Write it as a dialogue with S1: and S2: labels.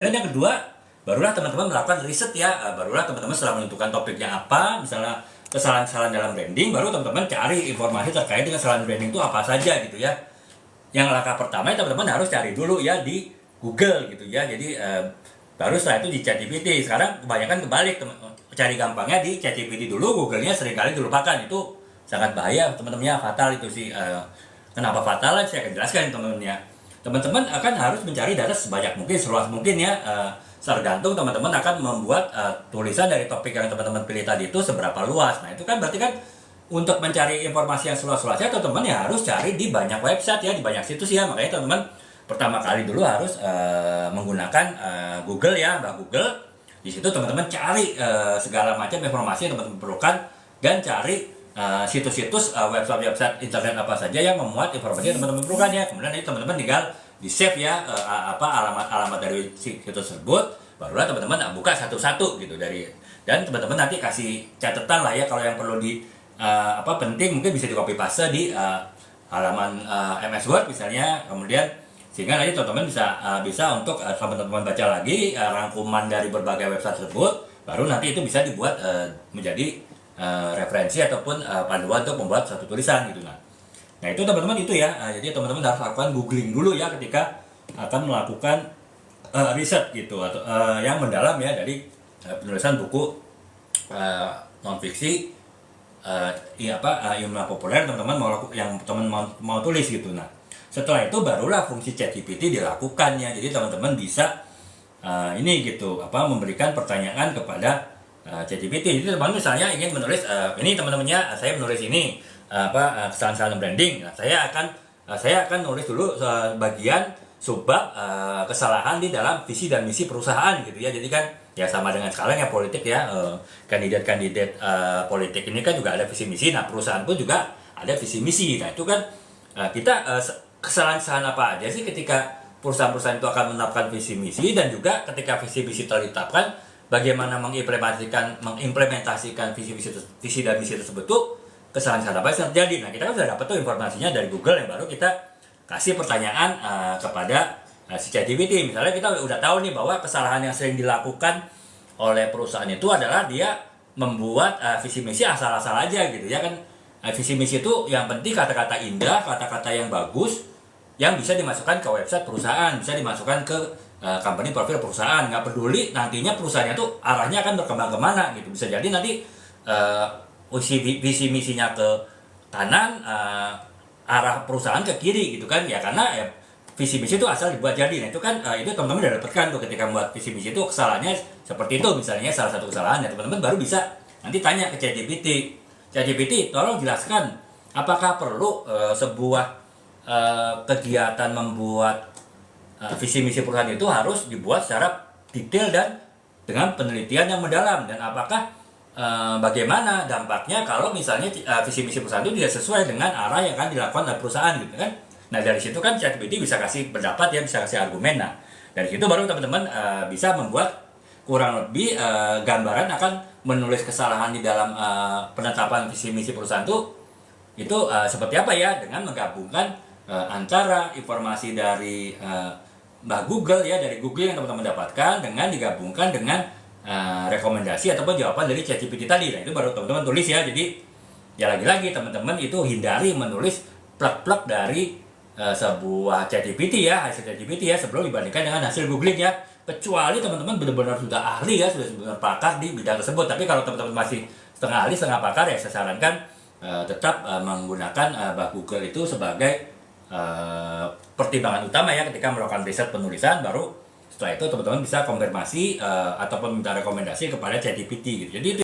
S1: Dan yang kedua, barulah teman-teman melakukan riset ya, barulah teman-teman setelah menentukan topiknya apa, misalnya kesalahan-kesalahan dalam branding, baru teman-teman cari informasi terkait dengan kesalahan branding itu apa saja gitu ya. Yang langkah pertama teman-teman harus cari dulu ya di Google gitu ya. Jadi baru setelah itu di ChatGPT. Sekarang kebanyakan kebalik, cari gampangnya di ChatGPT dulu, Google-nya seringkali dilupakan. Itu sangat bahaya teman-temannya, fatal itu sih. Kenapa fatal? Saya akan jelaskan teman-temannya. Teman-teman akan harus mencari data sebanyak mungkin, seluas mungkin ya. Tergantung teman-teman akan membuat tulisan dari topik yang teman-teman pilih tadi itu seberapa luas. Nah itu kan berarti kan untuk mencari informasi yang seluas-luasnya teman-teman ya harus cari di banyak website ya, di banyak situs ya. Makanya teman-teman pertama kali dulu harus menggunakan Google ya, Google. Di situ teman-teman cari segala macam informasi yang teman-teman perlukan dan cari situs-situs website internet apa saja yang memuat informasi yang teman-teman perlukan ya. Kemudian nanti teman-teman tinggal di save ya alamat dari situs tersebut, barulah teman-teman buka satu-satu gitu dan teman-teman nanti kasih catatan lah ya kalau yang perlu di penting mungkin bisa di copy paste di halaman MS Word misalnya, kemudian sehingga nanti teman-teman bisa untuk teman-teman baca lagi rangkuman dari berbagai website tersebut, baru nanti itu bisa dibuat menjadi referensi ataupun panduan untuk membuat satu tulisan gitu. Nah itu teman-teman itu ya, jadi teman-teman harus lakukan googling dulu ya ketika akan melakukan riset gitu atau yang mendalam ya dari penulisan buku non fiksi ilmu populer teman-teman mau tulis gitu. Nah setelah itu barulah fungsi ChatGPT dilakukan ya, jadi teman-teman bisa ini gitu memberikan pertanyaan kepada ChatGPT. Jadi teman-teman misalnya ingin menulis ini teman-temannya saya menulis ini kesalahan-kesalahan branding. Nah, saya akan nulis dulu bagian subbab kesalahan di dalam visi dan misi perusahaan gitu ya. Jadi kan ya sama dengan sekarang ya politik ya, kandidat-kandidat politik ini kan juga ada visi misi. Nah perusahaan pun juga ada visi misi. Nah itu kan kita kesalahan-kesalahan apa aja sih ketika perusahaan-perusahaan itu akan menerapkan visi misi, dan juga ketika visi misi ditetapkan bagaimana mengimplementasikan visi dan misi tersebut tuh kesalahan-kesalahan apa yang terjadi. Nah kita kan sudah dapat tuh informasinya dari Google, yang baru kita kasih pertanyaan kepada si ChatGPT. Misalnya kita udah tahu nih bahwa kesalahan yang sering dilakukan oleh perusahaan itu adalah dia membuat visi misi asal-asal aja gitu ya kan. Visi misi itu yang penting kata-kata indah, kata-kata yang bagus, yang bisa dimasukkan ke website perusahaan, bisa dimasukkan ke company profil perusahaan. Nggak peduli nantinya perusahaannya tuh arahnya akan berkembang kemana gitu. Bisa jadi nanti visi misinya ke kanan, arah perusahaan ke kiri gitu kan ya, karena ya visi misi itu asal dibuat jadi. Nah itu kan itu teman-teman udah dapatkan tuh ketika membuat visi misi itu kesalahannya seperti itu misalnya, salah satu kesalahan ya teman-teman baru bisa nanti tanya ke ChatGPT, tolong jelaskan apakah perlu sebuah kegiatan membuat visi misi perusahaan itu harus dibuat secara detail dan dengan penelitian yang mendalam, dan apakah bagaimana dampaknya kalau misalnya visi misi perusahaan itu tidak sesuai dengan arah yang akan dilakukan oleh perusahaan gitu kan. Nah dari situ kan ChatGPT bisa kasih pendapat ya, bisa kasih argumen. Nah dari situ baru teman-teman bisa membuat kurang lebih gambaran akan menulis kesalahan di dalam penetapan visi misi perusahaan itu seperti apa ya, dengan menggabungkan antara informasi dari Google ya, dari Google yang teman-teman dapatkan dengan digabungkan dengan rekomendasi ataupun jawaban dari ChatGPT tadi. Nah itu baru teman-teman tulis ya. Jadi ya lagi-lagi teman-teman itu hindari menulis plek-plek dari sebuah ChatGPT ya, hasil ChatGPT ya, sebelum dibandingkan dengan hasil googling ya. Kecuali teman-teman benar-benar sudah ahli ya, sudah benar pakar di bidang tersebut. Tapi kalau teman-teman masih setengah ahli, setengah pakar ya, saya sarankan tetap menggunakan Google itu sebagai pertimbangan utama ya ketika melakukan riset penulisan. Baru setelah itu teman-teman bisa konfirmasi ataupun minta rekomendasi kepada ChatGPT gitu. Jadi itu